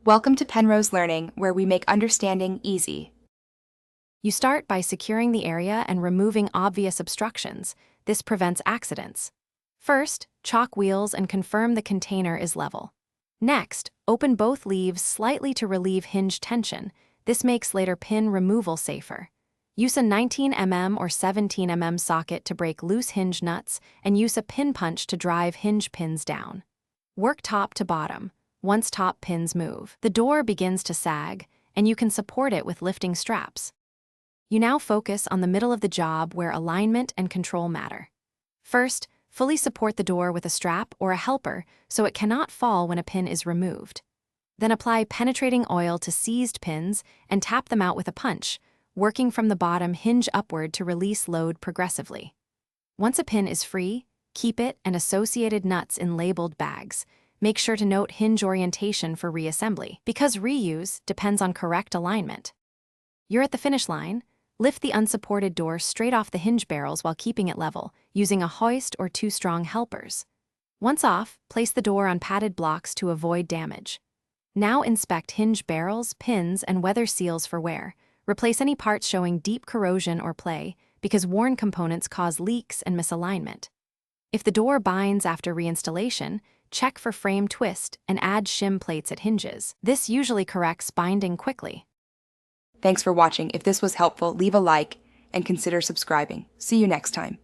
Welcome to Penrose Learning, where we make understanding easy. You start by securing the area and removing obvious obstructions. This prevents accidents. First, chalk wheels and confirm the container is level. Next, open both leaves slightly to relieve hinge tension. This makes later pin removal safer. Use a 19 mm or 17 mm socket to break loose hinge nuts and use a pin punch to drive hinge pins down. Work top to bottom. Once top pins move, the door begins to sag, and you can support it with lifting straps. You now focus on the middle of the job where alignment and control matter. First, fully support the door with a strap or a helper so it cannot fall when a pin is removed. Then apply penetrating oil to seized pins and tap them out with a punch, working from the bottom hinge upward to release load progressively. Once a pin is free, keep it and associated nuts in labeled bags. Make sure to note hinge orientation for reassembly, because reuse depends on correct alignment. You're at the finish line. Lift the unsupported door straight off the hinge barrels while keeping it level, using a hoist or two strong helpers. Once off, place the door on padded blocks to avoid damage. Now inspect hinge barrels, pins, and weather seals for wear. Replace any parts showing deep corrosion or play, because worn components cause leaks and misalignment. If the door binds after reinstallation, check for frame twist and add shim plates at hinges. This usually corrects binding quickly. Thanks for watching. If this was helpful, leave a like and consider subscribing. See you next time.